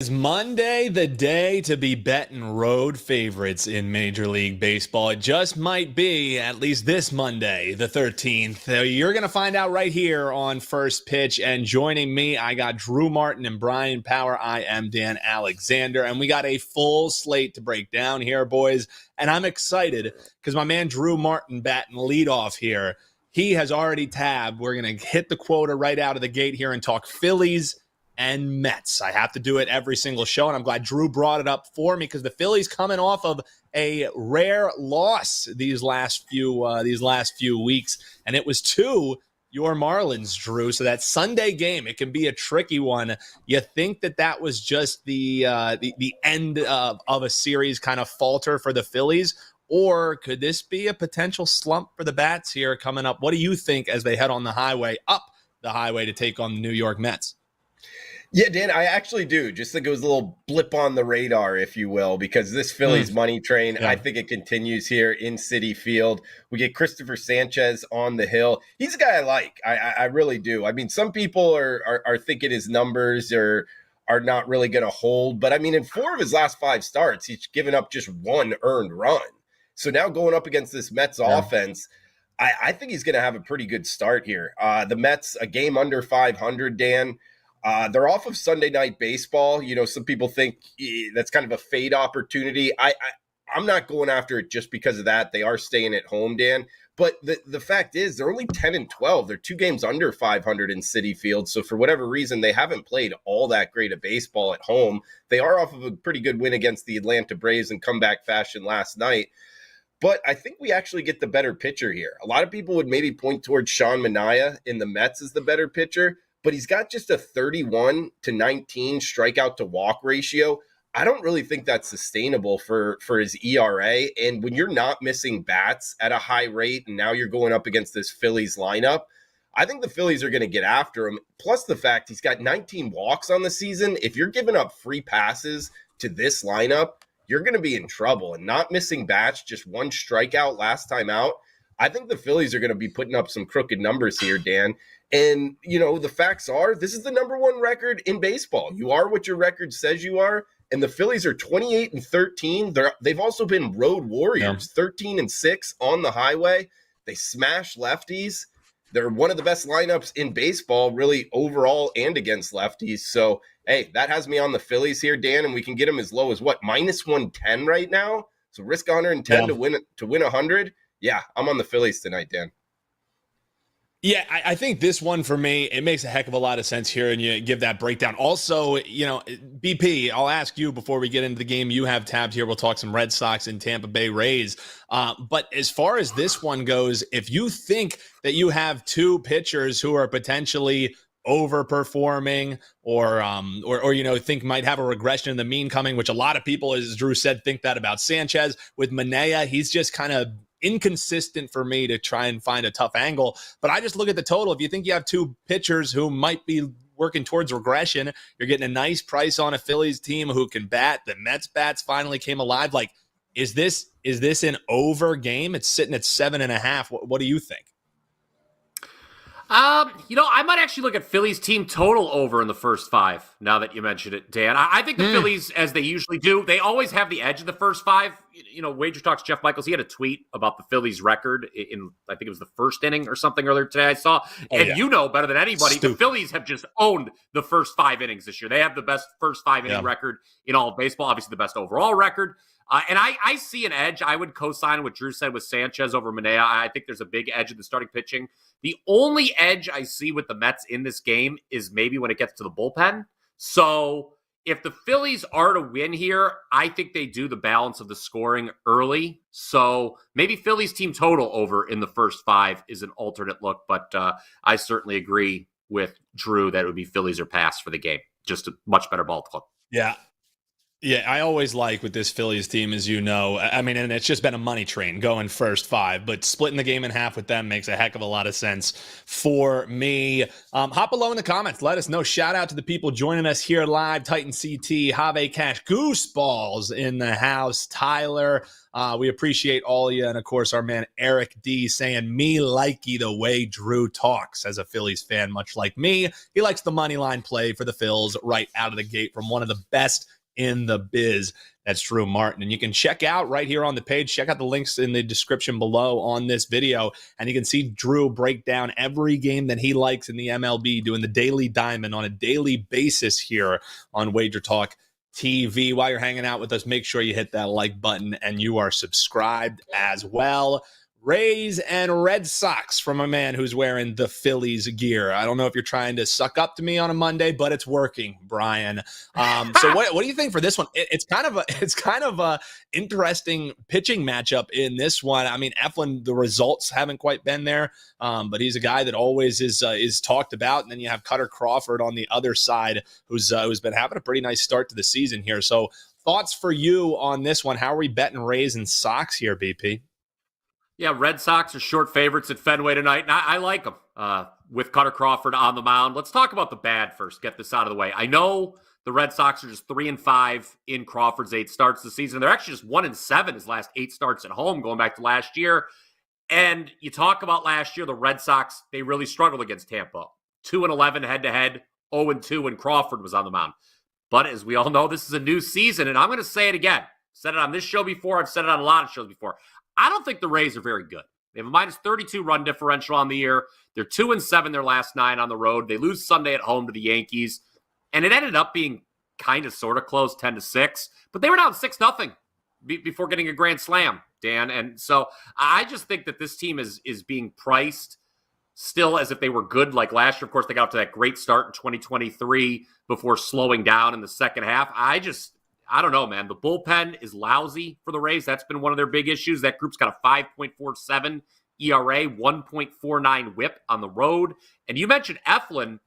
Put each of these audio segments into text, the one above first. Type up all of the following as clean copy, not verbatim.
Is Monday the day to be betting road favorites in Major League Baseball? It just might be, at least this Monday, the 13th. You're going to find out right here on First Pitch. And joining me, I got Drew Martin and Bryan Power. I am Dan Alexander. And we got a full slate to break down here, boys. And I'm excited because my man Drew Martin batting leadoff here. He has already tabbed. We're going to hit the quota right out of the gate here and talk Phillies and Mets. I have to do it every single show, and I'm glad Drew brought it up for me because the Phillies coming off of a rare loss these last few weeks, and it was to your Marlins, Drew. So that Sunday game, it can be a tricky one. You think that was just the end of a series kind of falter for the Phillies, or could this be a potential slump for the Bats here coming up? What do you think as they head on the highway to take on the New York Mets? Yeah, Dan, I actually do. Just think it was a little blip on the radar, if you will, because this Phillies money train, I think it continues here in Citi Field. We get Christopher Sanchez on the hill. He's a guy I like. I really do. I mean, some people are thinking his numbers are not really going to hold. But, I mean, in 4 of his last 5 starts, he's given up just 1 earned run. So now going up against this Mets offense, I think he's going to have a pretty good start here. The Mets, a game under 500, Dan. They're off of Sunday Night Baseball. You know, some people think that's kind of a fade opportunity. I'm not going after it just because of that. They are staying at home, Dan. But the fact is, they're only 10-12. They're 2 games under 500 in Citi Field. So for whatever reason, they haven't played all that great of baseball at home. They are off of a pretty good win against the Atlanta Braves in comeback fashion last night. But I think we actually get the better pitcher here. A lot of people would maybe point towards Sean Manaea in the Mets as the better pitcher, but he's got just a 31-19 strikeout to walk ratio. I don't really think that's sustainable for his ERA. And when you're not missing bats at a high rate, and now you're going up against this Phillies lineup, I think the Phillies are going to get after him. Plus the fact he's got 19 walks on the season. If you're giving up free passes to this lineup, you're going to be in trouble. And not missing bats, just 1 strikeout last time out, I think the Phillies are going to be putting up some crooked numbers here, Dan. And, you know, the facts are this is the number 1 record in baseball. You are what your record says you are. And the Phillies are 28-13. They've also been road warriors, 13-6 on the highway. They smash lefties. They're one of the best lineups in baseball, really overall and against lefties. So, hey, that has me on the Phillies here, Dan, and we can get them as low as what, -110 right now? So risk 110 to win 100. Yeah, I'm on the Phillies tonight, Dan. Yeah, I think this one for me, it makes a heck of a lot of sense here, and you give that breakdown. Also, you know, BP, I'll ask you before we get into the game you have tabbed here. We'll talk some Red Sox and Tampa Bay Rays. But as far as this one goes, if you think that you have 2 pitchers who are potentially overperforming or you know, think might have a regression in the mean coming, which a lot of people, as Drew said, think that about Sanchez. With Manaea, he's just kind of inconsistent for me to try and find a tough angle. But I just look at the total. If you think you have 2 pitchers who might be working towards regression, you're getting a nice price on a Phillies team who can bat. The Mets bats finally came alive. Like, is this an over game? It's sitting at 7.5. What do you think? You know, I might actually look at Phillies team total over in the first 5, now that you mentioned it, Dan. I think the Phillies, as they usually do, they always have the edge in the first 5. You know, WagerTalk's Jeff Michaels, he had a tweet about the Phillies record in, I think it was the first inning or something earlier today I saw. You know better than anybody, the Phillies have just owned the first 5 innings this year. They have the best first 5 inning record in all of baseball, obviously the best overall record. And I see an edge. I would co-sign what Drew said with Sanchez over Manaea. I think there's a big edge in the starting pitching. The only edge I see with the Mets in this game is maybe when it gets to the bullpen. So if the Phillies are to win here, I think they do the balance of the scoring early. So maybe Phillies team total over in the first 5 is an alternate look. But I certainly agree with Drew that it would be Phillies or pass for the game. Just a much better ball club. Yeah. Yeah, I always like with this Phillies team, as you know. I mean, and it's just been a money train going first five, but splitting the game in half with them makes a heck of a lot of sense for me. Hop below in the comments. Let us know. Shout out to the people joining us here live. Titan CT, Have Cash, Gooseballs in the house, Tyler. We appreciate all of you. And of course, our man Eric D saying, me likey the way Drew talks. As a Phillies fan, much like me, he likes the money line play for the Phils right out of the gate from one of the best in the biz. That's Drew Martin. And you can check out right here on the page, check out the links in the description below on this video, and you can see Drew break down every game that he likes in the MLB, doing the Daily Diamond on a daily basis here on WagerTalk TV. While you're hanging out with us, make sure you hit that like button and you are subscribed as well. Rays and Red Sox from a man who's wearing the Phillies gear. I don't know if you're trying to suck up to me on a Monday, but it's working, Bryan. So what do you think for this one? It's kind of a interesting pitching matchup in this one. I mean, Eflin, the results haven't quite been there, but he's a guy that always is talked about. And then you have Cutter Crawford on the other side, who's been having a pretty nice start to the season here. So thoughts for you on this one? How are we betting Rays and Sox here, BP? Yeah, Red Sox are short favorites at Fenway tonight, and I like them with Cutter Crawford on the mound. Let's talk about the bad first. Get this out of the way. I know the Red Sox are just 3-5 in Crawford's 8 starts this season. They're actually just 1-7 his last 8 starts at home, going back to last year. And you talk about last year, the Red Sox, they really struggled against Tampa. 2-11 head-to-head, 0-2 when Crawford was on the mound. But as we all know, this is a new season, and I'm going to say it again. I've said it on this show before. I've said it on a lot of shows before. I don't think the Rays are very good. They have a minus 32 run differential on the year. They're 2-7 their last 9 on the road. They lose Sunday at home to the Yankees. And it ended up being kind of sort of close, 10-6. But they were down 6-0 before getting a grand slam, Dan. And so I just think that this team is being priced still as if they were good like last year. Of course, they got up to that great start in 2023 before slowing down in the second half. I don't know, man. The bullpen is lousy for the Rays. That's been one of their big issues. That group's got a 5.47 ERA, 1.49 whip on the road. And you mentioned Eflin.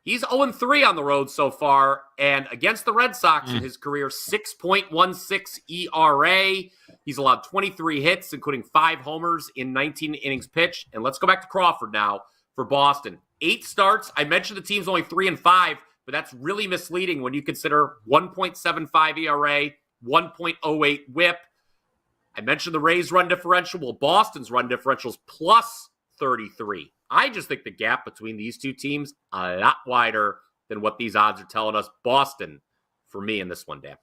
He's 0-3 on the road so far. And against the Red Sox in his career, 6.16 ERA. He's allowed 23 hits, including 5 homers in 19 innings pitched. And let's go back to Crawford now for Boston. 8 starts. I mentioned the team's only 3-5. But that's really misleading when you consider 1.75 ERA, 1.08 whip. I mentioned the Rays' run differential. Well, Boston's run differential is plus 33. I just think the gap between these two teams a lot wider than what these odds are telling us. Boston, for me, in this one, Dan.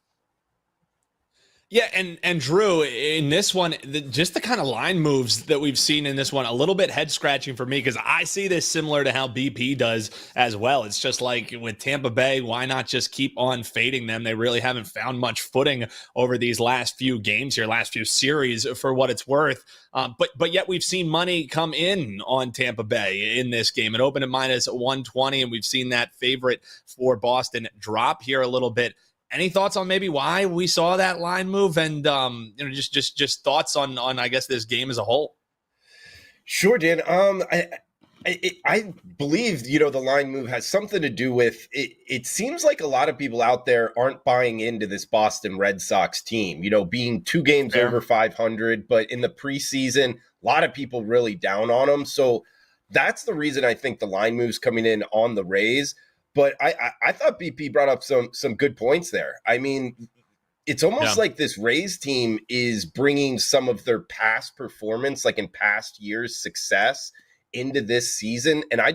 Yeah, and Drew, in this one, just the kind of line moves that we've seen in this one, a little bit head-scratching for me, because I see this similar to how BP does as well. It's just like with Tampa Bay, why not just keep on fading them? They really haven't found much footing over these last few games here, last few series, for what it's worth. But yet we've seen money come in on Tampa Bay in this game. It opened at minus 120, and we've seen that favorite for Boston drop here a little bit. Any thoughts on maybe why we saw that line move, and just thoughts on I guess this game as a whole? Sure, Dan. I believe the line move has something to do with it. It seems like a lot of people out there aren't buying into this Boston Red Sox team. Being 2 games over 500, but in the preseason, a lot of people really down on them. So that's the reason I think the line move's coming in on the Rays. But I thought BP brought up some good points there. I mean, it's almost like this Rays team is bringing some of their past performance, like in past years' success, into this season. And I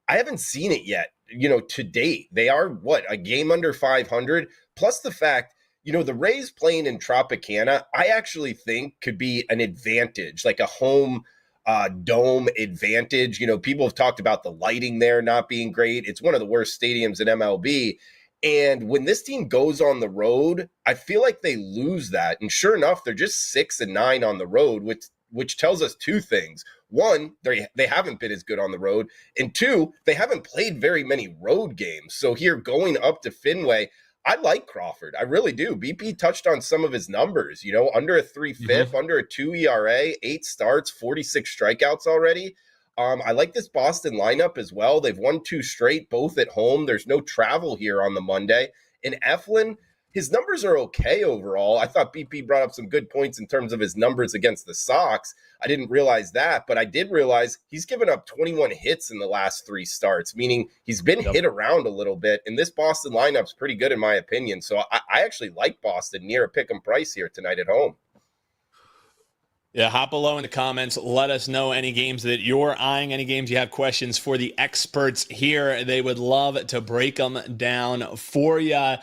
haven't seen it yet, to date. They are, a game under 500? Plus the fact, the Rays playing in Tropicana, I actually think could be an advantage, like a home dome advantage. People have talked about the lighting there not being great. It's one of the worst stadiums in MLB. And when this team goes on the road, I feel like they lose that. And sure enough, they're just 6-9 on the road, which tells us 2 things. 1, they haven't been as good on the road. And 2, they haven't played very many road games. So here going up to Fenway, I like Crawford. I really do. BP touched on some of his numbers, under a 3 FIP, under a 2 ERA, 8 starts, 46 strikeouts already. I like this Boston lineup as well. They've won 2 straight, both at home. There's no travel here on the Monday. And Eflin, his numbers are okay overall. I thought BP brought up some good points in terms of his numbers against the Sox. I didn't realize that, but I did realize he's given up 21 hits in the last 3 starts, meaning he's been hit around a little bit. And this Boston lineup's pretty good in my opinion. So I actually like Boston near a pick 'em price here tonight at home. Yeah, hop below in the comments. Let us know any games that you're eyeing, any games you have questions for the experts here. They would love to break them down for you.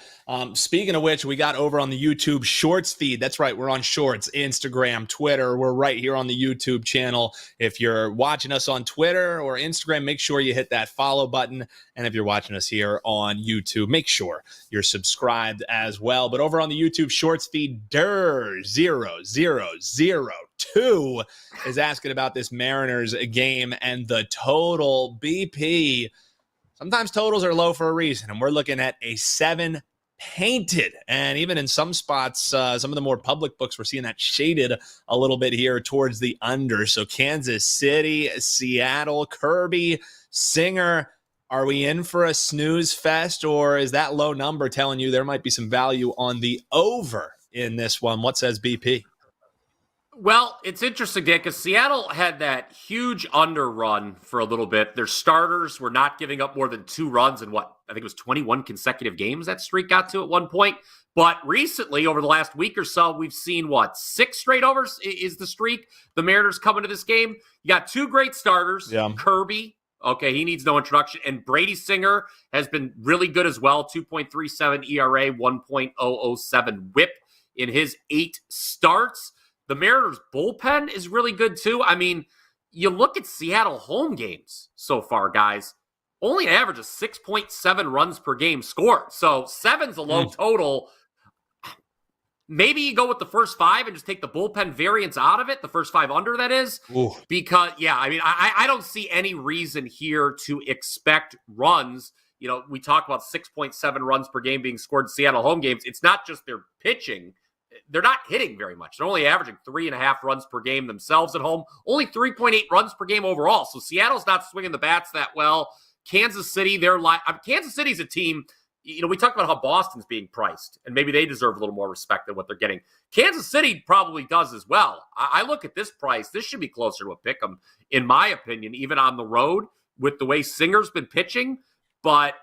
Speaking of which, we got over on the YouTube Shorts feed. That's right, we're on Shorts, Instagram, Twitter. We're right here on the YouTube channel. If you're watching us on Twitter or Instagram, make sure you hit that follow button. And if you're watching us here on YouTube, make sure you're subscribed as well. But over on the YouTube Shorts feed, Der0002 is asking about this Mariners game and the total. BP, sometimes totals are low for a reason, and we're looking at a 7 painted. And even in some spots, some of the more public books, we're seeing that shaded a little bit here towards the under. So Kansas City, Seattle, Kirby, Singer, are we in for a snooze fest, or is that low number telling you there might be some value on the over in this one? What says BP? Well, it's interesting, Dan, because Seattle had that huge under run for a little bit. Their starters were not giving up more than 2 runs in I think it was 21 consecutive games that streak got to at one point. But recently, over the last week or so, we've seen 6 straight overs is the streak. The Mariners come into this game. You got 2 great starters. Yeah. Kirby, okay, he needs no introduction. And Brady Singer has been really good as well. 2.37 ERA, 1.007 whip in his 8 starts. The Mariners' bullpen is really good, too. I mean, you look at Seattle home games so far, guys, only an average of 6.7 runs per game scored. So 7's a low total. Maybe you go with the first 5 and just take the bullpen variance out of it, the first 5 under, that is. Ooh. Because, I don't see any reason here to expect runs. You know, we talk about 6.7 runs per game being scored in Seattle home games. It's not just their pitching. They're not hitting very much. They're only averaging 3.5 runs per game themselves at home. Only 3.8 runs per game overall. So Seattle's not swinging the bats that well. Kansas City, Kansas City's a team. You know, we talked about how Boston's being priced, and maybe they deserve a little more respect than what they're getting. Kansas City probably does as well. I look at this price. This should be closer to a pick 'em, in my opinion, even on the road with the way Singer's been pitching. But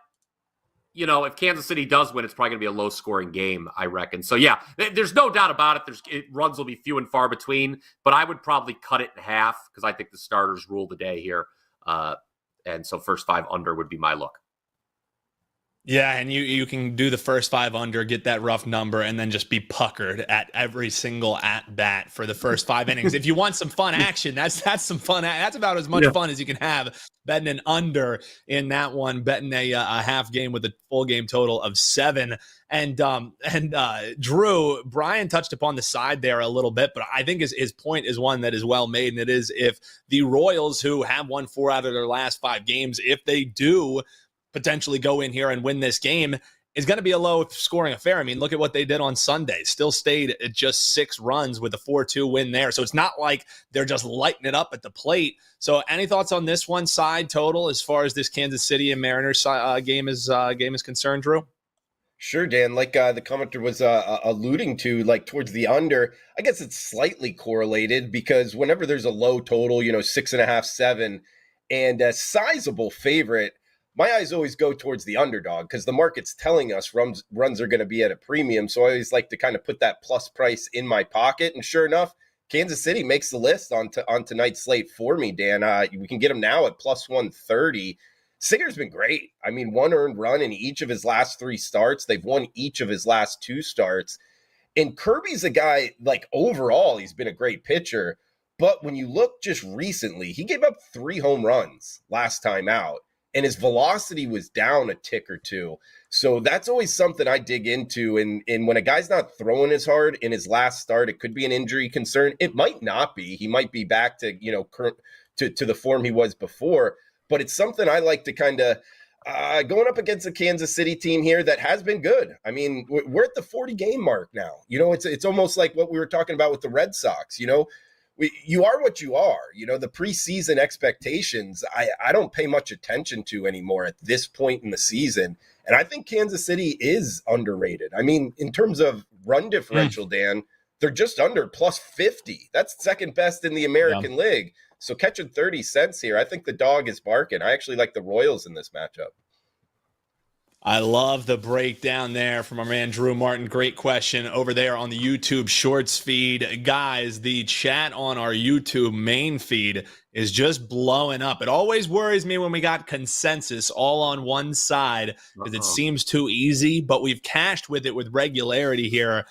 you know, if Kansas City does win, it's probably going to be a low-scoring game, I reckon. So, yeah, there's no doubt about it. Runs will be few and far between, but I would probably cut it in half because I think the starters rule the day here. And so first 5 under would be my look. Yeah, and you can do the first 5 under, get that rough number, and then just be puckered at every single at-bat for the first 5 innings. If you want some fun action, that's some fun. That's about as much fun as you can have betting an under in that one, betting a half game with a full game total of 7. And Drew, Bryan touched upon the side there a little bit, but I think his point is one that is well made, and it is if the Royals, who have won 4 out of their last 5 games, if they do potentially go in here and win this game, is going to be a low scoring affair. I mean, look at what they did on Sunday. Still stayed at just 6 runs with a 4-2 win there. So it's not like they're just lighting it up at the plate. So any thoughts on this one side total as far as this Kansas City and Mariners game is concerned, Drew? Sure, Dan. Like the commenter was alluding to, like towards the under, I guess it's slightly correlated because whenever there's a low total, 6.5, 7, and a sizable favorite, my eyes always go towards the underdog because the market's telling us runs are going to be at a premium. So I always like to kind of put that plus price in my pocket. And sure enough, Kansas City makes the list on tonight's slate for me, Dan. We can get him now at plus 130. Singer's been great. I mean, 1 earned run in each of his last 3 starts. They've won each of his last 2 starts. And Kirby's a guy, like overall, he's been a great pitcher. But when you look just recently, he gave up 3 home runs last time out. And his velocity was down a tick or 2. So that's always something I dig into. And when a guy's not throwing as hard in his last start, it could be an injury concern. It might not be. He might be back to, to the form he was before. But it's something I like to kind of going up against a Kansas City team here that has been good. I mean, we're at the 40-game mark now. It's almost like what we were talking about with the Red Sox. you are what you are. The preseason expectations, I don't pay much attention to anymore at this point in the season. And I think Kansas City is underrated. I mean, in terms of run differential, Dan, they're just under plus 50. That's second best in the American League. So catching 30 cents here, I think the dog is barking. I actually like the Royals in this matchup. I love the breakdown there from our man Drew Martin. Great question over there on the YouTube Shorts feed. Guys, the chat on our YouTube main feed is just blowing up. It always worries me when we got consensus all on one side because it seems too easy, but we've cashed with it with regularity here.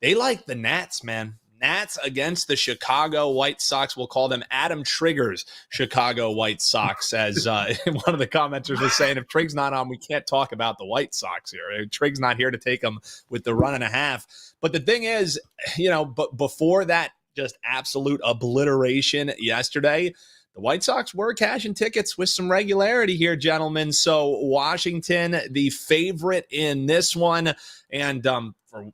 They like the Nats, man. Nats against the Chicago White Sox. We'll call them Adam Trigger's Chicago White Sox, as one of the commenters was saying, if Trig's not on, we can't talk about the White Sox here. Trig's not here to take them with the 1.5. But the thing is, but before that just absolute obliteration yesterday, the White Sox were cashing tickets with some regularity here, gentlemen. So Washington, the favorite in this one. And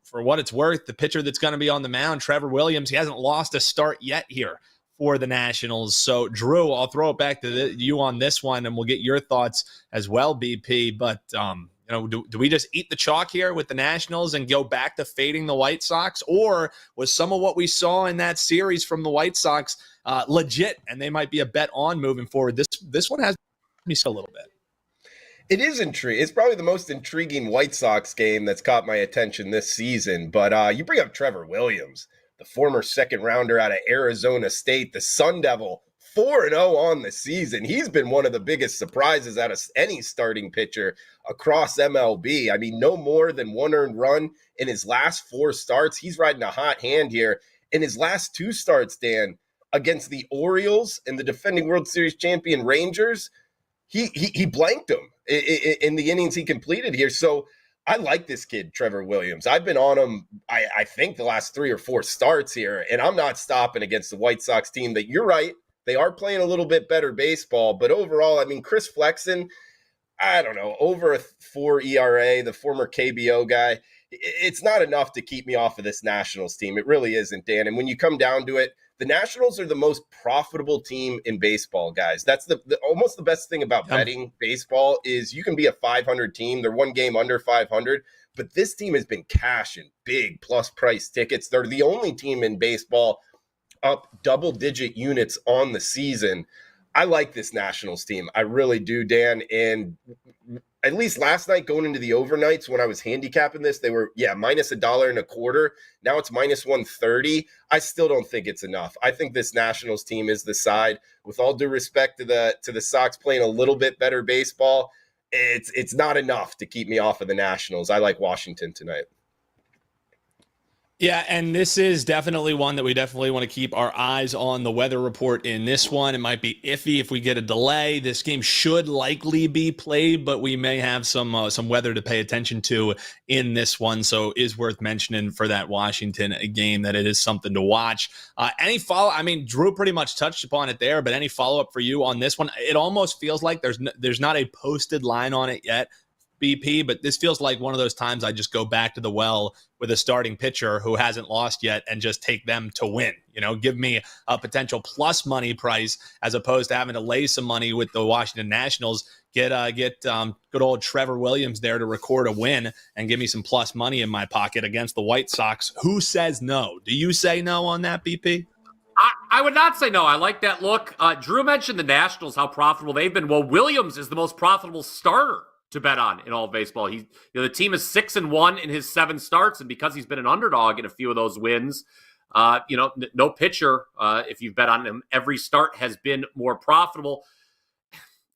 for what it's worth, the pitcher that's going to be on the mound, Trevor Williams, he hasn't lost a start yet here for the Nationals. So, Drew, I'll throw it back to you on this one, and we'll get your thoughts as well, BP. But, do we just eat the chalk here with the Nationals and go back to fading the White Sox? Or was some of what we saw in that series from the White Sox legit, and they might be a bet on moving forward? This one has me a little bit. It is intriguing. It's probably the most intriguing White Sox game that's caught my attention this season. But you bring up Trevor Williams, the former second rounder out of Arizona State, the Sun Devil, 4-0 on the season. He's been one of the biggest surprises out of any starting pitcher across MLB. I mean, no more than 1 earned run in his last 4 starts. He's riding a hot hand here. In his last 2 starts, Dan, against the Orioles and the defending World Series champion Rangers, he blanked them in the innings he completed here. So I like this kid, Trevor Williams. I've been on him, I think, the last 3 or 4 starts here, and I'm not stopping against the White Sox team that, you're right, they are playing a little bit better baseball. But overall, I mean, Chris Flexen, I don't know, over a 4 ERA, the former KBO guy, it's not enough to keep me off of this Nationals team. It really isn't, Dan. And when you come down to it, the Nationals are the most profitable team in baseball, guys. That's the almost the best thing about betting baseball is you can be a 500 team. They're 1 game under 500, but this team has been cashing big plus price tickets. They're the only team in baseball up double-digit units on the season. I like this Nationals team. I really do, Dan. And at least last night going into the overnights when I was handicapping this, they were, minus $1.25. Now it's minus 130. I still don't think it's enough. I think this Nationals team is the side. With all due respect to the Sox playing a little bit better baseball, it's not enough to keep me off of the Nationals. I like Washington tonight. Yeah, and this is definitely one that we definitely want to keep our eyes on. The weather report in this one, it might be iffy if we get a delay. This game should likely be played, but we may have some weather to pay attention to in this one. So it is worth mentioning for that Washington game that it is something to watch. Any follow? I mean, Drew pretty much touched upon it there, but any follow-up for you on this one? It almost feels like there's not a posted line on it yet, BP, but this feels like one of those times I just go back to the well with a starting pitcher who hasn't lost yet and just take them to win. Give me a potential plus money price as opposed to having to lay some money with the Washington Nationals. Get good old Trevor Williams there to record a win and give me some plus money in my pocket against the White Sox. Who says no? Do you say no on that, BP? I would not say no. I like that look. Drew mentioned the Nationals, how profitable they've been. Well, Williams is the most profitable starter to bet on in all of baseball. The team is 6-1 in his 7 starts, and because he's been an underdog in a few of those wins, no pitcher, if you've bet on him every start, has been more profitable.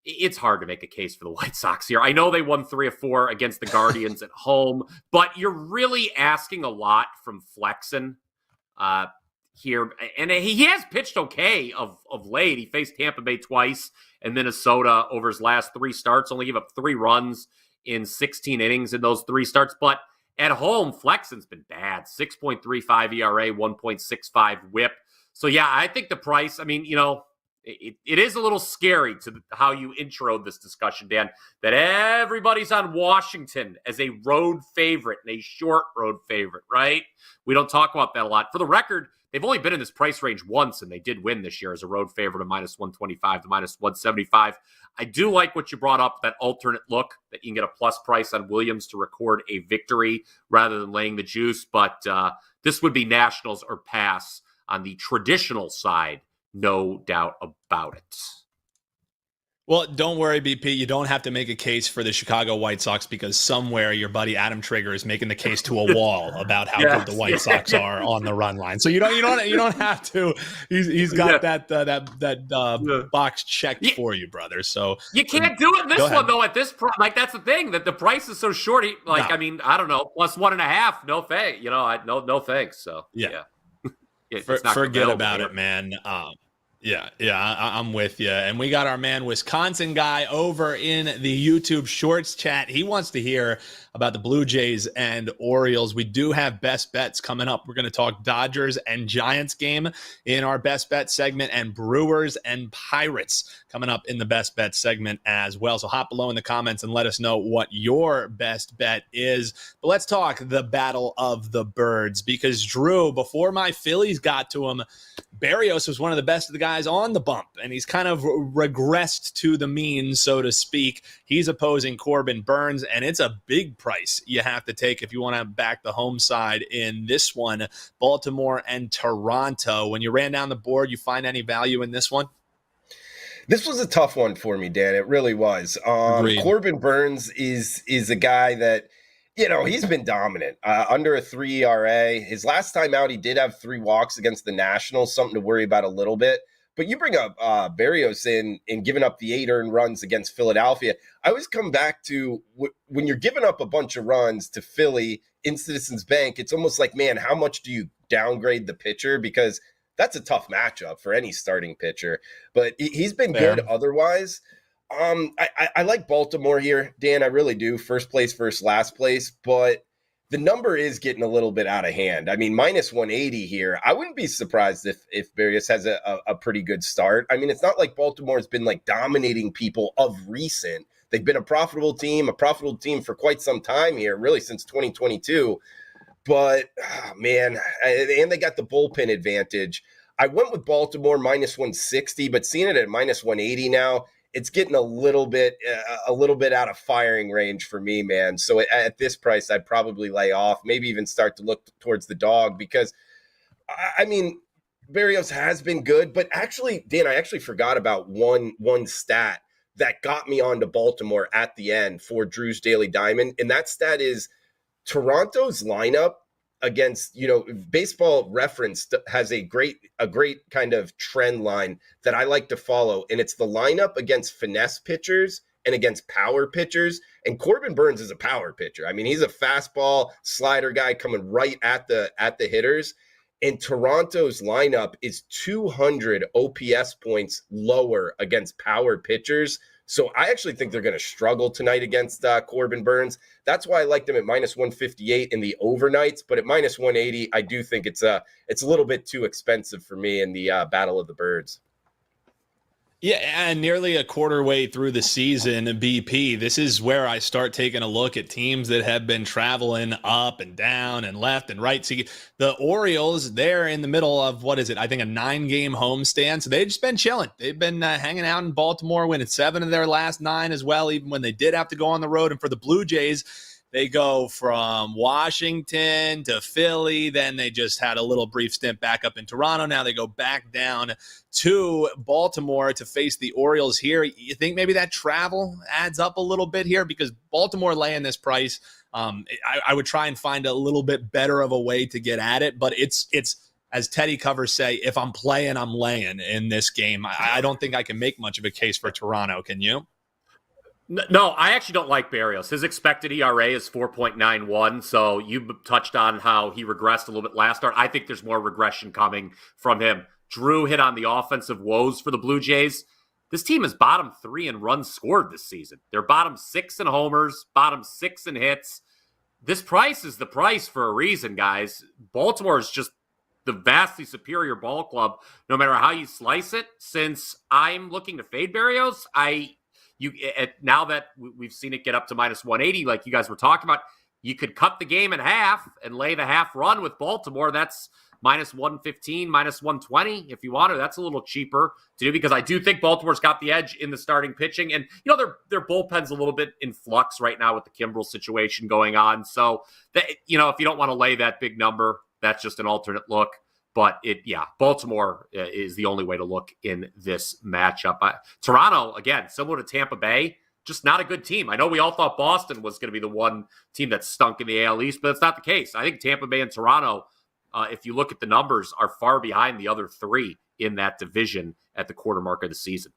It's hard to make a case for the White Sox here. I know they won 3 of 4 against the Guardians at home, but you're really asking a lot from Flexen here. And he has pitched okay of late. He faced Tampa Bay twice and Minnesota over his last 3 starts, only gave up 3 runs in 16 innings in those 3 starts. But at home, Flexen's been bad. 6.35 ERA, 1.65 whip. So, yeah, I think the price, I mean, it is a little scary to how you introed this discussion, Dan, that everybody's on Washington as a road favorite and a short road favorite, right? We don't talk about that a lot. For the record, They've only been in this price range once, and they did win this year as a road favorite of -125 to -175. I do like what you brought up, that alternate look, that you can get a plus price on Williams to record a victory rather than laying the juice. But this would be Nationals or pass on the traditional side, no doubt about it. Well, don't worry, BP. You don't have to make a case for the Chicago White Sox because somewhere your buddy Adam Trigger is making the case to a wall about how good the White Sox are on the run line. So you don't have to. He's got that box checked for you, brother. So you can't do it in this one though. At this price, like that's the thing, that the price is so short. I mean, I don't know, +1.5. No thanks. No thanks. So yeah. Forget about it, man. Yeah, I'm with you. And we got our man Wisconsin guy over in the YouTube Shorts chat. He wants to hear about the Blue Jays and Orioles. We do have best bets coming up. We're going to talk Dodgers and Giants game in our best bet segment, and Brewers and Pirates coming up in the best bet segment as well. So hop below in the comments and let us know what your best bet is. But let's talk the Battle of the Birds, because Drew, before my Phillies got to him, Berrios was one of the best of the guys on the bump, and he's kind of regressed to the mean, so to speak. He's opposing Corbin Burns, and it's a big price you have to take if you want to back the home side in this one. Baltimore and Toronto. When you ran down the board, you find any value in this one? This was a tough one for me, Dan. It really was. Corbin Burns is a guy that, he's been dominant, under a 3 ERA. His last time out, he did have 3 walks against the Nationals, something to worry about a little bit. But you bring up Berrios in and giving up the 8 earned runs against Philadelphia. I always come back to when you're giving up a bunch of runs to Philly in Citizens Bank, it's almost like, man, how much do you downgrade the pitcher? Because that's a tough matchup for any starting pitcher. But he's been good otherwise. I like Baltimore here, Dan. I really do. First place versus last place. But the number is getting a little bit out of hand. I mean, -180 here. I wouldn't be surprised if Berrios has a pretty good start. I mean, it's not like Baltimore's been like dominating people of recent. They've been a profitable team for quite some time here, really since 2022. But, man, and they got the bullpen advantage. I went with Baltimore -160, but seeing it at -180 now, it's getting a little bit out of firing range for me, man. So at this price, I'd probably lay off, maybe even start to look towards the dog, because, I mean, Berrios has been good. But actually, Dan, I actually forgot about one stat that got me onto Baltimore at the end for Drew's Daily Diamond, and that stat is Toronto's lineup against, Baseball Reference has a great kind of trend line that I like to follow. And it's the lineup against finesse pitchers and against power pitchers. And Corbin Burns is a power pitcher. I mean, he's a fastball slider guy coming right at the hitters. And Toronto's lineup is 200 OPS points lower against power pitchers. So I actually think they're going to struggle tonight against Corbin Burns. That's why I like them at -158 in the overnights. But at -180, I do think it's a little bit too expensive for me in the Battle of the Birds. Yeah, and nearly a quarter way through the season, BP, this is where I start taking a look at teams that have been traveling up and down and left and right. See, the Orioles, they're in the middle of, I think a 9-game homestand. So they've just been chilling. They've been hanging out in Baltimore, winning 7 of their last 9 as well, even when they did have to go on the road. And for the Blue Jays, they go from Washington to Philly. Then they just had a little brief stint back up in Toronto. Now they go back down to Baltimore to face the Orioles here. You think maybe that travel adds up a little bit here? Because Baltimore laying this price, I would try and find a little bit better of a way to get at it. But it's as Teddy Covers say, if I'm playing, I'm laying in this game. I don't think I can make much of a case for Toronto. Can you? No, I actually don't like Berrios. His expected ERA is 4.91, so you touched on how he regressed a little bit last start. I think there's more regression coming from him. Drew hit on the offensive woes for the Blue Jays. This team is bottom 3 in runs scored this season. They're bottom 6 in homers, bottom 6 in hits. This price is the price for a reason, guys. Baltimore is just the vastly superior ball club, no matter how you slice it. Since I'm looking to fade Berrios, now that we've seen it get up to -180, like you guys were talking about, you could cut the game in half and lay the half run with Baltimore. That's minus 115, minus 120 if you want to. That's a little cheaper to do because I do think Baltimore's got the edge in the starting pitching. And, their bullpen's a little bit in flux right now with the Kimbrel situation going on. So, if you don't want to lay that big number, that's just an alternate look. But Baltimore is the only way to look in this matchup. Toronto, again, similar to Tampa Bay, just not a good team. I know we all thought Boston was going to be the one team that stunk in the AL East, but it's not the case. I think Tampa Bay and Toronto, if you look at the numbers, are far behind the other three in that division at the quarter mark of the season.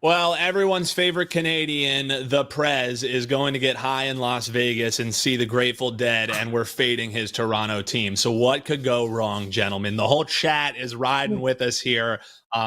Well, everyone's favorite Canadian, the Prez, is going to get high in Las Vegas and see the Grateful Dead, and we're fading his Toronto team. So what could go wrong, gentlemen? The whole chat is riding with us here.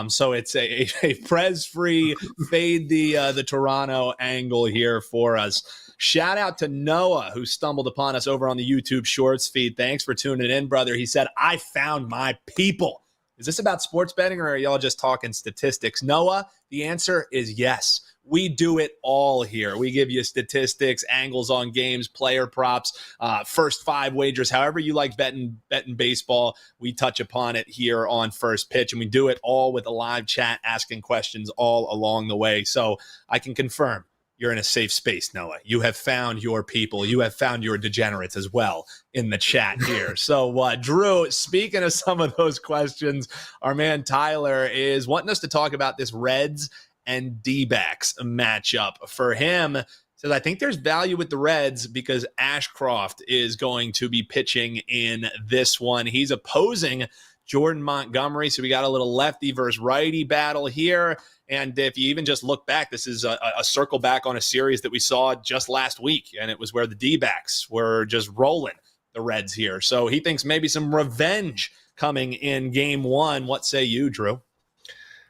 So it's a Prez-free fade the Toronto angle here for us. Shout out to Noah, who stumbled upon us over on the YouTube Shorts feed. Thanks for tuning in, brother. He said, I found my people. Is this about sports betting or are y'all just talking statistics? Noah, the answer is yes. We do it all here. We give you statistics, angles on games, player props, first five wagers, however you like betting baseball. We touch upon it here on First Pitch, and we do it all with a live chat, asking questions all along the way. So I can confirm you're in a safe space, Noah. You have found your people. You have found your degenerates as well in the chat here. So, Drew, speaking of some of those questions, our man Tyler is wanting us to talk about this Reds and D-backs matchup. For him, says, I think there's value with the Reds because Ashcroft is going to be pitching in this one. He's opposing Jordan Montgomery, so we got a little lefty versus righty battle here. And if you even just look back, this is a circle back on a series that we saw just last week, and it was where the D-backs were just rolling the Reds here. So he thinks maybe some revenge coming in game one. What say you, Drew?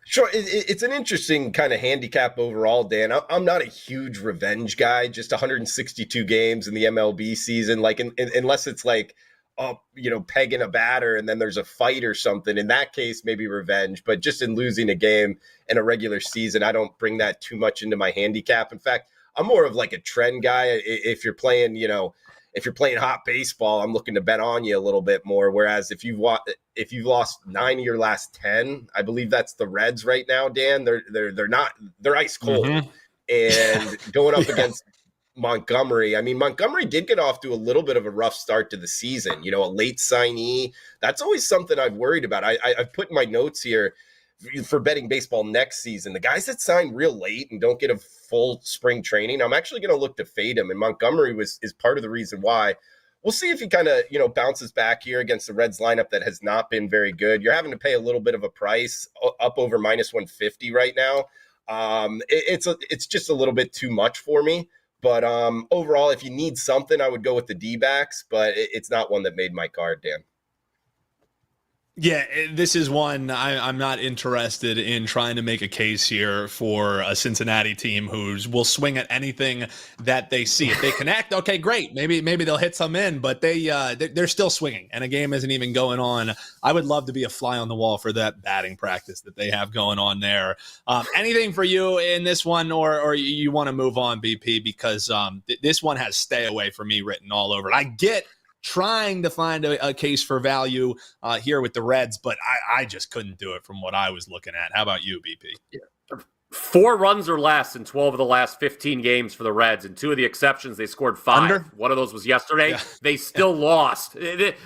Sure. It's an interesting kind of handicap overall, Dan. I'm not a huge revenge guy, just 162 games in the MLB season. Like, unless it's like, pegging a batter and then there's a fight or something. In that case, maybe revenge. But just in losing a game in a regular season, I don't bring that too much into my handicap. In fact, I'm more of like a trend guy. If you're playing, if you're playing hot baseball, I'm looking to bet on you a little bit more. Whereas if you've lost 9 of your last 10, I believe that's the Reds right now, Dan. They're ice cold, and going up against Montgomery. I mean, Montgomery did get off to a little bit of a rough start to the season. A late signee. That's always something I've worried about. I've put in my notes here for betting baseball next season. The guys that sign real late and don't get a full spring training, I'm actually going to look to fade him. And Montgomery is part of the reason why. We'll see if he kind of, bounces back here against the Reds lineup that has not been very good. You're having to pay a little bit of a price, up over minus 150 right now. It's just a little bit too much for me. But overall, if you need something, I would go with the D-backs, but it's not one that made my card, Dan. Yeah, this is one I'm not interested in trying to make a case here for a Cincinnati team who will swing at anything that they see. If they connect, okay, great. Maybe they'll hit some in, but they're still swinging, and a game isn't even going on. I would love to be a fly on the wall for that batting practice that they have going on there. Anything for you in this one, or you want to move on, BP, because this one has stay away for me written all over it. I get trying to find a case for value here with the Reds, but I just couldn't do it from what I was looking at. How about you, BP? Yeah. 4 runs or less in 12 of the last 15 games for the Reds, and 2 of the exceptions, they scored 5. Under? One of those was yesterday. Yeah. They still lost.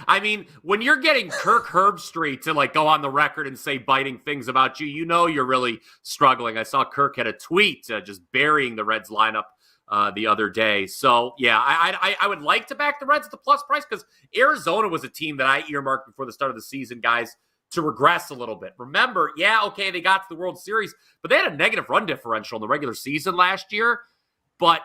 I mean, when you're getting Kirk Herbstreit to go on the record and say biting things about you, you're really struggling. I saw Kirk had a tweet just burying the Reds lineup the other day. So, yeah, I would like to back the Reds at the plus price because Arizona was a team that I earmarked before the start of the season, guys, to regress a little bit. Remember, they got to the World Series, but they had a negative run differential in the regular season last year. But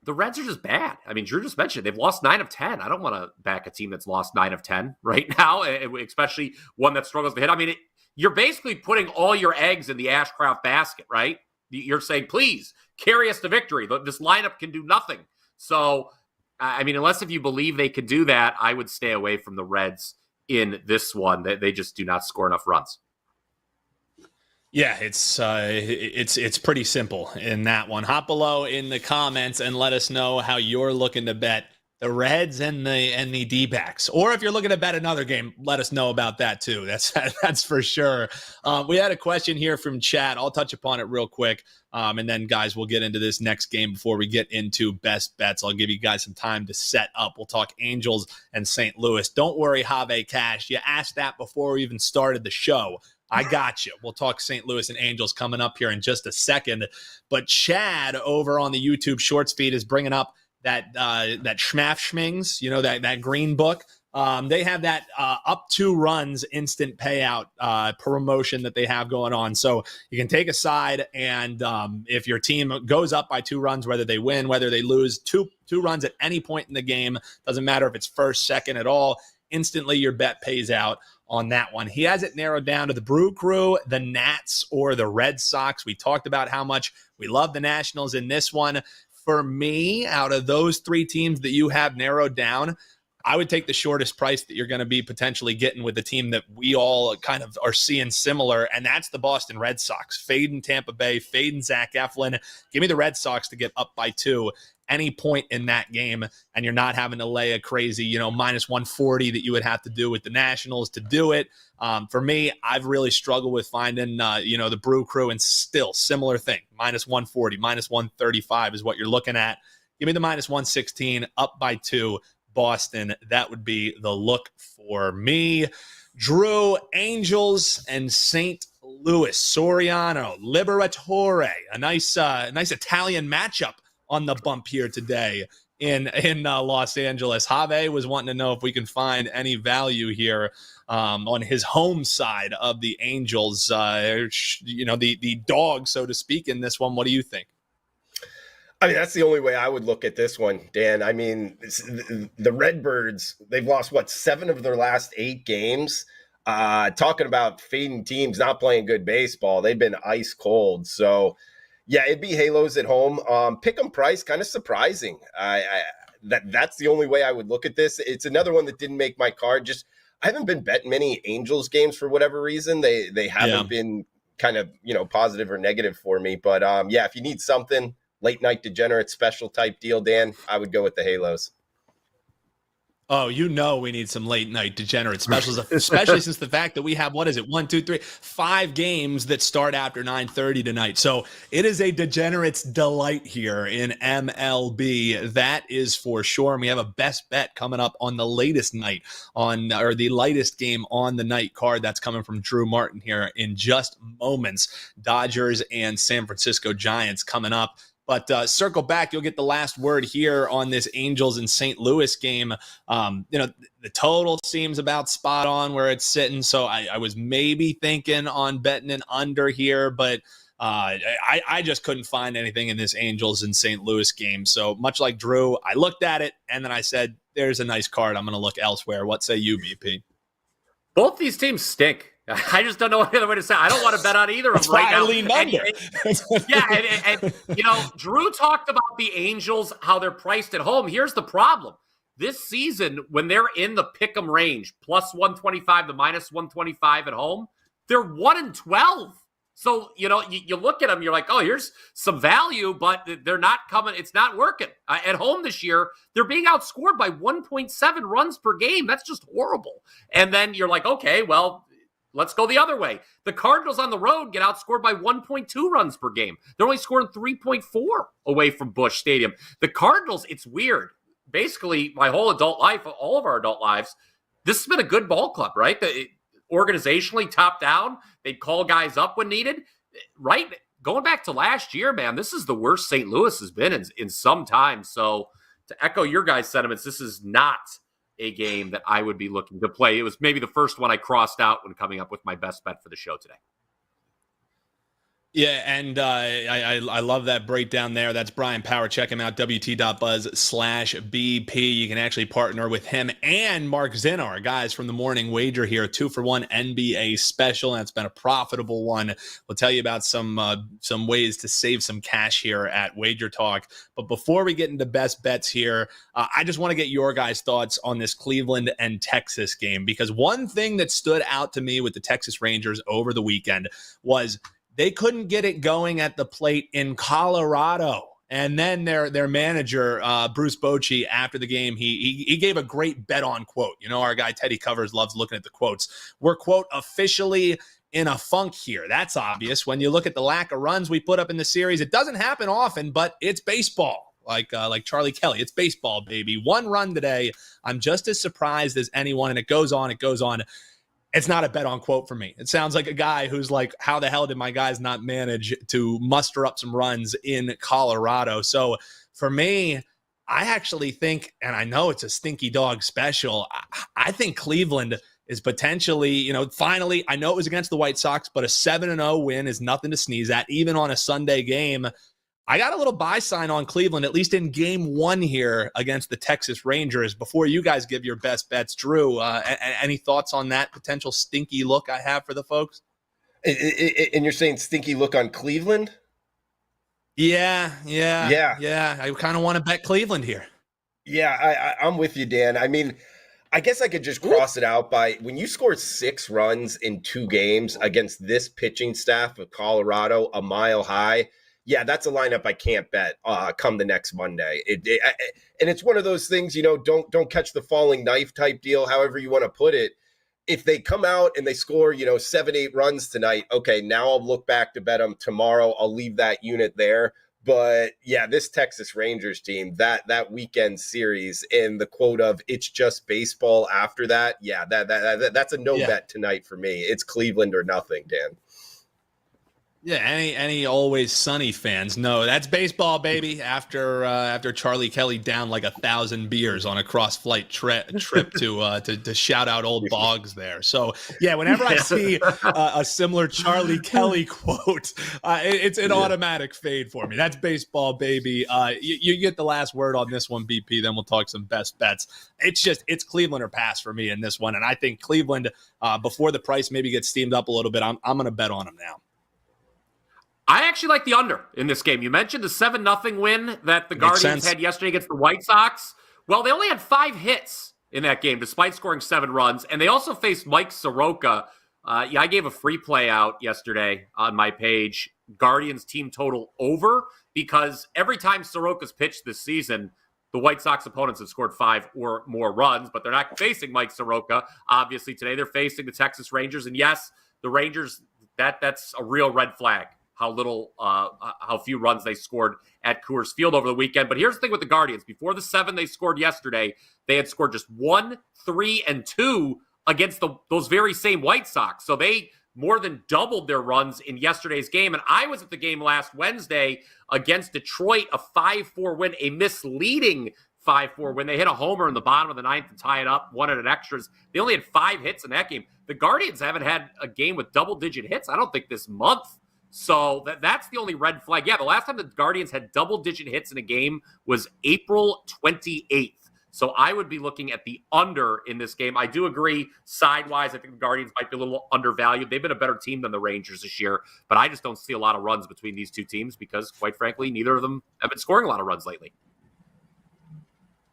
the Reds are just bad. I mean, Drew just mentioned they've lost 9 of 10. I don't want to back a team that's lost 9 of 10 right now, especially one that struggles to hit. I mean, you're basically putting all your eggs in the Ashcraft basket, right? You're saying, please, carry us to victory. This lineup can do nothing. So, I mean, unless if you believe they could do that, I would stay away from the Reds in this one. They just do not score enough runs. Yeah, it's pretty simple in that one. Hop below in the comments and let us know how you're looking to bet The Reds and the D-backs. Or if you're looking to bet another game, let us know about that too. That's for sure. We had a question here from chat. I'll touch upon it real quick. And then, guys, we'll get into this next game before we get into best bets. I'll give you guys some time to set up. We'll talk Angels and St. Louis. Don't worry, Have Cash. You asked that before we even started the show. I got you. We'll talk St. Louis and Angels coming up here in just a second. But Chad over on the YouTube Shorts feed is bringing up that Schmaff Schmings, that green book. They have that up 2 runs instant payout promotion that they have going on. So you can take a side, and if your team goes up by 2 runs, whether they win, whether they lose, two runs at any point in the game, doesn't matter if it's first, second at all, instantly your bet pays out on that one. He has it narrowed down to the Brew Crew, the Nats, or the Red Sox. We talked about how much we love the Nationals in this one. For me, out of those 3 teams that you have narrowed down, I would take the shortest price that you're going to be potentially getting with the team that we all kind of are seeing similar, and that's the Boston Red Sox. Fading Tampa Bay, fading Zach Eflin. Give me the Red Sox to get up by 2 any point in that game, and you're not having to lay a crazy, minus 140 that you would have to do with the Nationals to do it. For me, I've really struggled with finding, the Brew Crew, and still similar thing. Minus 140, minus 135 is what you're looking at. Give me the minus 116, up by 2, Boston. That would be the look for me. Drew, Angels and St. Louis. Soriano, Liberatore. A nice Italian matchup on the bump here today in Los Angeles. Have was wanting to know if we can find any value here on his home side of the Angels, the dog, so to speak, in this one. What do you think? I mean, that's the only way I would look at this one, Dan. I mean, the Redbirds, they've lost, 7 of their last 8 games. Talking about fading teams not playing good baseball, they've been ice cold. So, yeah, it'd be Halos at home. Pick 'em price, kind of surprising. That's the only way I would look at this. It's another one that didn't make my card. Just I haven't been betting many Angels games for whatever reason. They haven't been kind of positive or negative for me. But if you need something late night degenerate special type deal, Dan, I would go with the Halos. Oh, we need some late night degenerate specials, especially since the fact that we have, 5 games that start after 9:30 tonight. So it is a degenerate's delight here in MLB. That is for sure. And we have a best bet coming up on the latest night or the lightest game on the night card. That's coming from Drew Martin here in just moments. Dodgers and San Francisco Giants coming up. But circle back, you'll get the last word here on this Angels and St. Louis game. The total seems about spot on where it's sitting. So I was maybe thinking on betting an under here, but I just couldn't find anything in this Angels and St. Louis game. So much like Drew, I looked at it and then I said, there's a nice card. I'm going to look elsewhere. What say you, BP? Both these teams stink. I just don't know what other way to say it. I don't want to bet on either of them right now. And Drew talked about the Angels, how they're priced at home. Here's the problem. This season, when they're in the pick'em range, plus 125 to minus 125 at home, they're 1-12. So, you look at them, you're like, oh, here's some value, but they're not coming. It's not working. At home this year, they're being outscored by 1.7 runs per game. That's just horrible. And then you're like, okay, well, let's go the other way. The Cardinals on the road get outscored by 1.2 runs per game. They're only scoring 3.4 away from Busch Stadium. The Cardinals, it's weird. Basically, my whole adult life, all of our adult lives, this has been a good ball club, right? Organizationally, top down, they'd call guys up when needed, right? Going back to last year, man, this is the worst St. Louis has been in some time. So to echo your guys' sentiments, this is not a game that I would be looking to play. It was maybe the first one I crossed out when coming up with my best bet for the show today. Yeah, and I love that breakdown there. That's Bryan Power. Check him out, WT.buzz/BP. You can actually partner with him and Mark Zinnar, guys from the Morning Wager here, 2-for-1 NBA special, and it's been a profitable one. We'll tell you about some ways to save some cash here at WagerTalk. But before we get into best bets here, I just want to get your guys' thoughts on this Cleveland and Texas game, because one thing that stood out to me with the Texas Rangers over the weekend was they couldn't get it going at the plate in Colorado. And then their manager, Bruce Bochy, after the game, he gave a great bet on quote. You know, our guy Teddy Covers loves looking at the quotes. We're, quote, officially in a funk here. That's obvious when you look at the lack of runs we put up in the series. It doesn't happen often, but it's baseball. Like Charlie Kelly, it's baseball, baby. 1 run today. I'm just as surprised as anyone, and it goes on. It's not a bet on quote for me. It sounds like a guy who's like, how the hell did my guys not manage to muster up some runs in Colorado? So for me, I actually think, and I know it's a stinky dog special, I think Cleveland is potentially, finally, I know it was against the White Sox, but a 7-0 win is nothing to sneeze at, even on a Sunday game. I got a little buy sign on Cleveland, at least in game 1 here against the Texas Rangers. Before you guys give your best bets, Drew, any thoughts on that potential stinky look I have for the folks? And you're saying stinky look on Cleveland? Yeah. I kind of want to bet Cleveland here. Yeah, I'm with you, Dan. I mean, I guess I could just cross it out by when you score 6 runs in 2 games against this pitching staff of Colorado, a mile high. Yeah, that's a lineup I can't bet come the next Monday. And it's one of those things, don't catch the falling knife type deal, however you want to put it. If they come out and they score, 7-8 runs tonight, okay, now I'll look back to bet them tomorrow. I'll leave that unit there. But yeah, this Texas Rangers team, that weekend series and the quote of it's just baseball after that, yeah, that's a no bet tonight for me. It's Cleveland or nothing, Dan. Yeah, any Always Sunny fans know that's baseball, baby. After Charlie Kelly downed like 1,000 beers on a cross-flight trip to shout out old Boggs there. So yeah, whenever I see a similar Charlie Kelly quote, it's an automatic fade for me. That's baseball, baby. You get the last word on this one, BP. Then we'll talk some best bets. It's Cleveland or pass for me in this one, and I think Cleveland before the price maybe gets steamed up a little bit. I'm going to bet on them now. I actually like the under in this game. You mentioned the 7-0 win that the Guardians had yesterday against the White Sox. Well, they only had 5 hits in that game, despite scoring 7 runs. And they also faced Mike Soroka. I gave a free play out yesterday on my page. Guardians team total over, because every time Soroka's pitched this season, the White Sox opponents have scored 5 or more runs, but they're not facing Mike Soroka. Obviously, today they're facing the Texas Rangers. And yes, the Rangers, that's a real red flag. How few runs they scored at Coors Field over the weekend. But here's the thing with the Guardians. Before the 7 they scored yesterday, they had scored just 1, 3, and 2 against those very same White Sox. So they more than doubled their runs in yesterday's game. And I was at the game last Wednesday against Detroit, a 5-4 win, a misleading 5-4 win. They hit a homer in the bottom of the 9th to tie it up, won it at extras. They only had 5 hits in that game. The Guardians haven't had a game with double-digit hits, I don't think, this month. So that's the only red flag. Yeah, the last time the Guardians had double-digit hits in a game was April 28th. So I would be looking at the under in this game. I do agree, side-wise, I think the Guardians might be a little undervalued. They've been a better team than the Rangers this year, but I just don't see a lot of runs between these two teams because, quite frankly, neither of them have been scoring a lot of runs lately.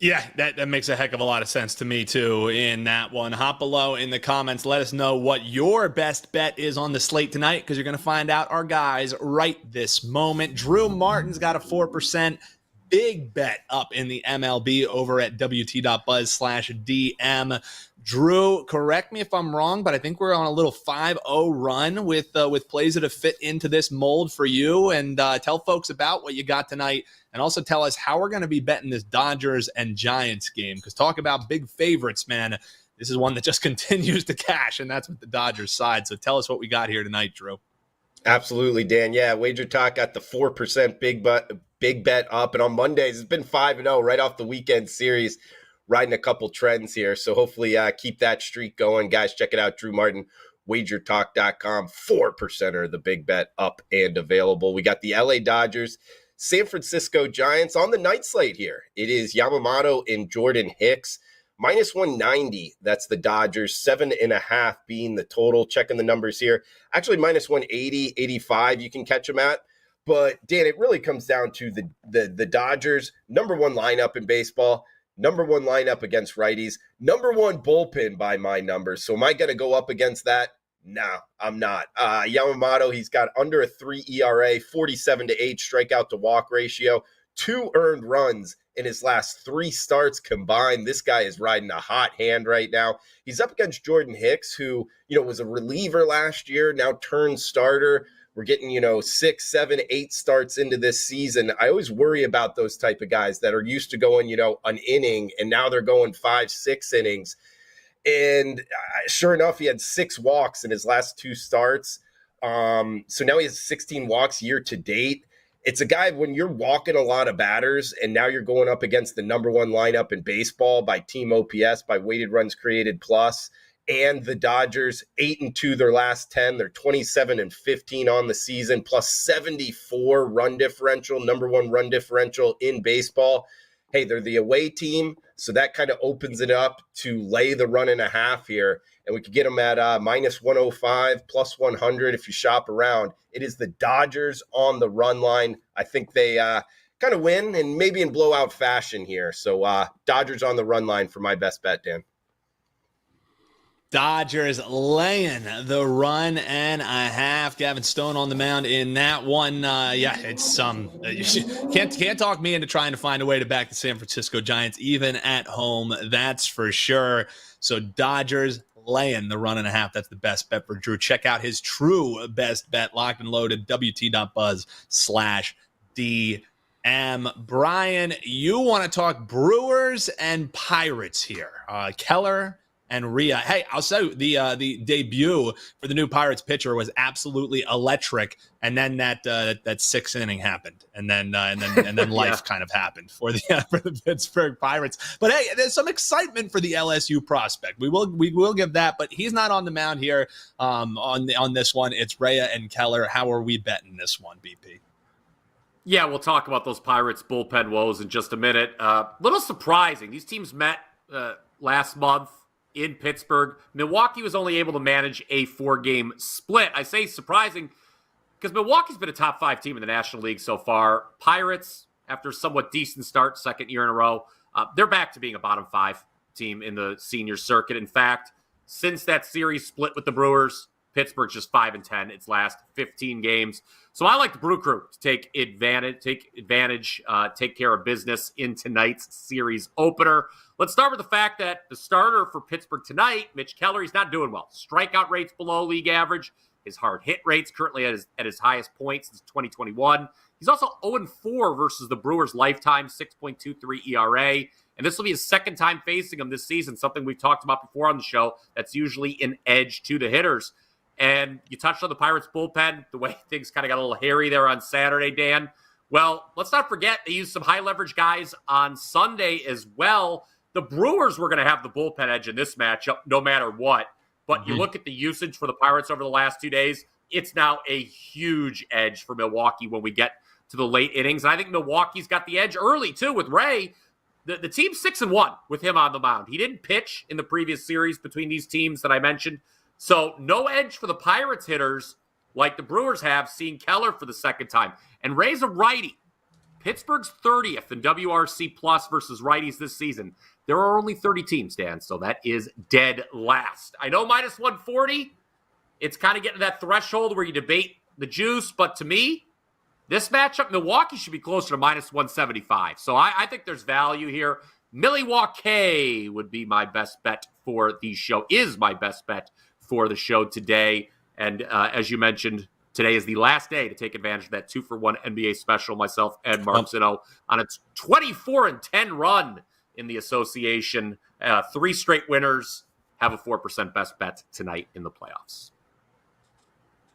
Yeah, that makes a heck of a lot of sense to me, too, in that one. Hop below in the comments. Let us know what your best bet is on the slate tonight, because you're going to find out our guys right this moment. Drew Martin's got a 4% big bet up in the MLB over at wt.buzz/DM. Drew, correct me if I'm wrong, but I think we're on a little 5-0 run with plays that have fit into this mold for you. And tell folks about what you got tonight, and also tell us how we're going to be betting this Dodgers and Giants game, because talk about big favorites, man. This is one that just continues to cash, and that's with the Dodgers side. So tell us what we got here tonight, Drew. Absolutely, Dan. Yeah, WagerTalk got the 4% big bet up, and on Mondays it's been 5-0 right off the weekend series, riding a couple trends here. So hopefully keep that streak going. Guys, check it out. Drew Martin, WagerTalk.com. 4%er, the big bet up and available. We got the LA Dodgers, San Francisco Giants on the night slate here. It is Yamamoto and Jordan Hicks. Minus 190, that's the Dodgers. 7.5 being the total. Checking the numbers here. Actually, minus 180, 85 you can catch them at. But, Dan, it really comes down to the Dodgers, number 1 lineup in baseball, number 1 lineup against righties, number 1 bullpen by my numbers. So am I going to go up against that? No, I'm not. Yamamoto, he's got under a 3 ERA, 47-8 strikeout to walk ratio, 2 earned runs in his last 3 starts combined. This guy is riding a hot hand right now. He's up against Jordan Hicks, who, was a reliever last year, now turned starter. We're getting, 6, 7, 8 starts into this season. I always worry about those type of guys that are used to going, an inning, and now they're going 5, 6 innings. And sure enough, he had 6 walks in his last 2 starts. So now he has 16 walks year to date. It's a guy, when you're walking a lot of batters and now you're going up against the number 1 lineup in baseball by team OPS, by weighted runs created plus, and the Dodgers 8-2 their last 10. They're 27-15 on the season, plus 74 run differential, number 1 run differential in baseball. Hey, they're the away team, so that kind of opens it up to lay the 1.5 here. And we could get them at minus 105, plus 100 if you shop around. It is the Dodgers on the run line. I think they kind of win, and maybe in blowout fashion here. So Dodgers on the run line for my best bet, Dan. Dodgers laying the 1.5. Gavin Stone on the mound in that one. It's can't talk me into trying to find a way to back the San Francisco Giants, even at home. That's for sure. So Dodgers laying the 1.5. That's the best bet for Drew. Check out his true best bet, locked and loaded, wt.buzz/DM. Bryan, you want to talk Brewers and Pirates here. Keller and Rhea. Hey, I'll say the debut for the new Pirates pitcher was absolutely electric, and then that 6th inning happened, and then life kind of happened for the Pittsburgh Pirates. But hey, there's some excitement for the LSU prospect. We will give that, but he's not on the mound here on this one. It's Rhea and Keller. How are we betting this one, BP? Yeah, we'll talk about those Pirates bullpen woes in just a minute. Little surprising. These teams met last month in Pittsburgh. Milwaukee was only able to manage a 4-game split. I say surprising because Milwaukee's been a top 5 team in the National League so far. Pirates, after a somewhat decent start, 2nd year in a row, they're back to being a bottom 5 team in the senior circuit. In fact, since that series split with the Brewers, Pittsburgh's just 5-10 its last 15 games. So I like the Brew Crew to take care of business in tonight's series opener. Let's start with the fact that the starter for Pittsburgh tonight, Mitch Keller, he's not doing well. Strikeout rate's below league average. His hard hit rate's currently at his highest point since 2021. He's also 0-4 versus the Brewers' lifetime 6.23 ERA. And this will be his 2nd time facing him this season, something we've talked about before on the show. That's usually an edge to the hitters. And you touched on the Pirates bullpen, the way things kind of got a little hairy there on Saturday, Dan. Well, let's not forget they used some high-leverage guys on Sunday as well. The Brewers were going to have the bullpen edge in this matchup no matter what. But you look at the usage for the Pirates over the last 2 days, it's now a huge edge for Milwaukee when we get to the late innings. And I think Milwaukee's got the edge early, too, with Ray. The team's 6-1 with him on the mound. He didn't pitch in the previous series between these teams that I mentioned. So no edge for the Pirates hitters like the Brewers have, seeing Keller for the 2nd time. And Ray's a righty. Pittsburgh's 30th in WRC plus versus righties this season. There are only 30 teams, Dan, so that is dead last. I know minus 140. It's kind of getting to that threshold where you debate the juice, but to me, this matchup, Milwaukee should be closer to minus 175. So I think there's value here. Milwaukee would be my best bet for the show, is my best bet for the show today. And as you mentioned, today is the last day to take advantage of that 2-for-1 NBA special. Myself and Mark Zino on its 24-10 run in the association. 3 straight winners have a 4% best bet tonight in the playoffs.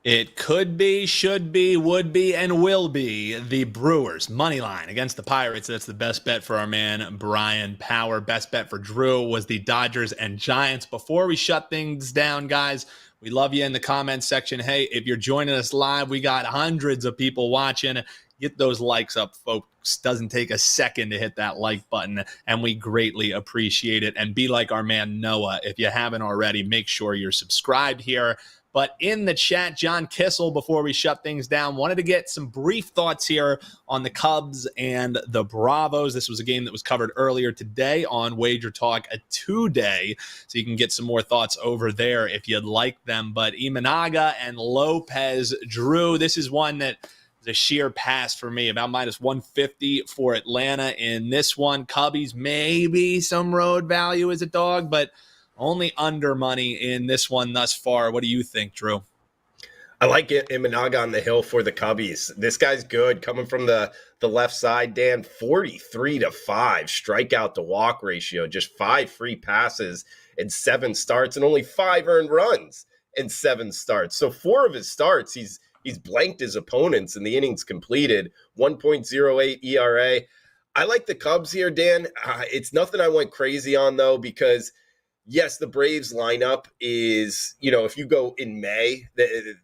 It could be, should be, would be, and will be the Brewers money line against the Pirates. That's the best bet for our man, Bryan Power. Best bet for Drew was the Dodgers and Giants. Before we shut things down, guys, we love you in the comments section. Hey, if you're joining us live, we got hundreds of people watching. Get those likes up, folks. Doesn't take a second to hit that like button, and we greatly appreciate it. And be like our man Noah. If you haven't already, make sure you're subscribed here. But in the chat, John Kissel, before we shut things down, wanted to get some brief thoughts here on the Cubs and the Bravos. This was a game that was covered earlier today on WagerTalk today, so you can get some more thoughts over there if you'd like them. But Imanaga and Lopez, Drew, this is one that the sheer pass for me, about minus 150 for Atlanta in this one. Cubbies, maybe some road value as a dog, but only under money in this one thus far. What do you think, Drew? I like it, Imanaga on the hill for the Cubbies. This guy's good coming from the left side, Dan. 43-5 strikeout to walk ratio, just 5 free passes in 7 starts and only 5 earned runs in 7 starts. So 4 of his starts, he's blanked his opponents in the innings completed. 1.08 ERA. I like the Cubs here, Dan. It's nothing I went crazy on though, because yes, the Braves lineup is, if you go in May,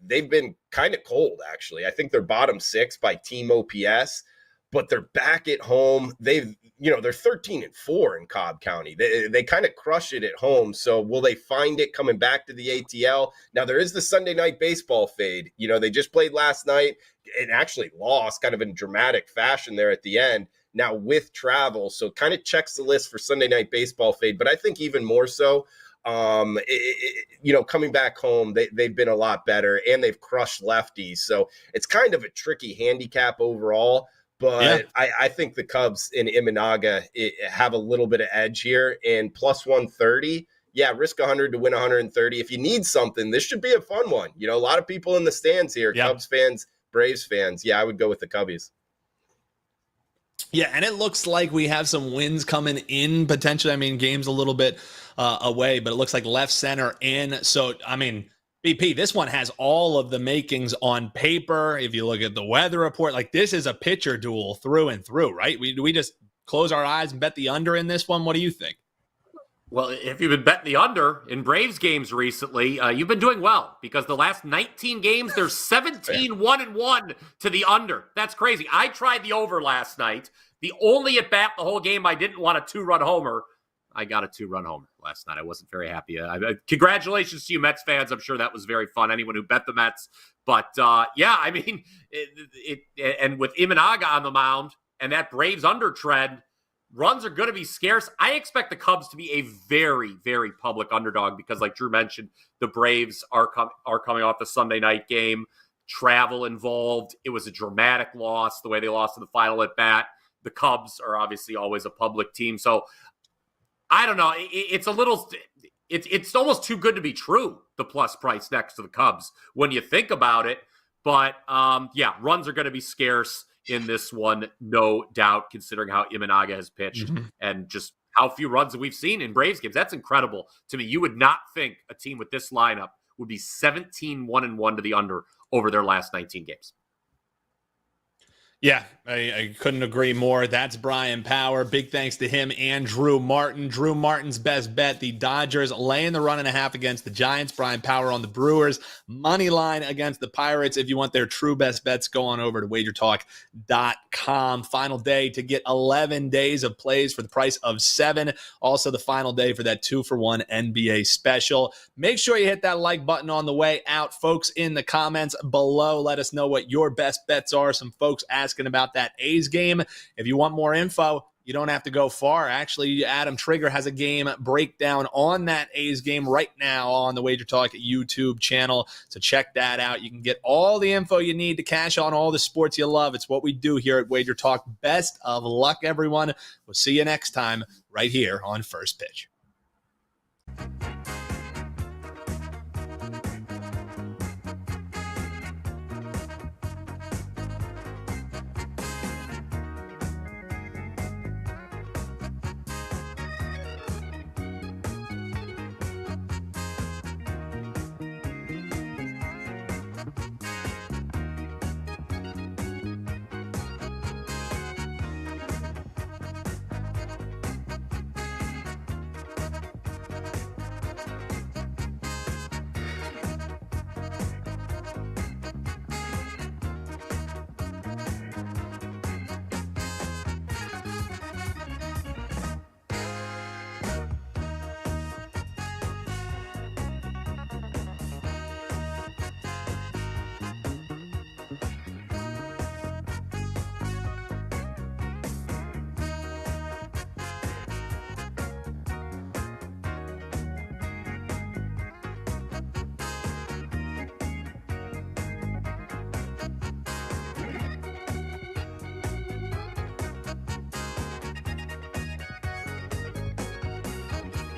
they've been kind of cold, actually. I think they're bottom 6 by team OPS, but they're back at home. They're 13-4 in Cobb County. They kind of crush it at home. So will they find it coming back to the ATL? Now, there is the Sunday night baseball fade. They just played last night and actually lost kind of in dramatic fashion there at the end. Now with travel, so kind of checks the list for Sunday night baseball fade. But I think even more so, coming back home, they've been a lot better and they've crushed lefties. So it's kind of a tricky handicap overall. But yeah. I think the Cubs in Imanaga have a little bit of edge here. And plus 130, risk 100 to win 130. If you need something, this should be a fun one. A lot of people in the stands here, Cubs fans, Braves fans. I would go with the Cubbies. Yeah, and it looks like we have some wins coming in potentially. I mean, game's a little bit away, but it looks like left, center, in. So, I mean, BP, this one has all of the makings on paper. If you look at the weather report, like this is a pitcher duel through and through, right? We just close our eyes and bet the under in this one? What do you think? Well, if you've been betting the under in Braves games recently, you've been doing well because the last 19 games, there's 17-1-1 to the under. That's crazy. I tried the over last night. The only at bat the whole game I didn't want a 2-run homer. I got a 2-run homer last night. I wasn't very happy. Congratulations to you Mets fans. I'm sure that was very fun. Anyone who bet the Mets. But, I mean, and with Imanaga on the mound and that Braves under trend, runs are going to be scarce. I expect the Cubs to be a very, very public underdog because, like Drew mentioned, the Braves are coming off the Sunday night game. Travel involved. It was a dramatic loss, the way they lost in the final at bat. The Cubs are obviously always a public team. So, I don't know. It's a little – it's almost too good to be true, the plus price next to the Cubs when you think about it. But, runs are going to be scarce in this one, no doubt, considering how Imanaga has pitched and just how few runs that we've seen in Braves games. That's incredible to me. You would not think a team with this lineup would be 17-1-1 to the under over their last 19 games. Yeah, I couldn't agree more. That's Bryan Power. Big thanks to him and Drew Martin. Drew Martin's best bet, the Dodgers laying the 1.5 against the Giants. Bryan Power on the Brewers. Money line against the Pirates. If you want their true best bets, go on over to WagerTalk.com. Final day to get 11 days of plays for the price of 7. Also the final day for that 2-for-1 NBA special. Make sure you hit that like button on the way out. Folks in the comments below, let us know what your best bets are. Some folks asking about that A's game. If you want more info, you don't have to go far. Actually, Adam Trigger has a game breakdown on that A's game right now on the WagerTalk YouTube channel. So check that out. You can get all the info you need to cash on all the sports you love. It's what we do here at WagerTalk. Best of luck, everyone. We'll see you next time right here on First Pitch.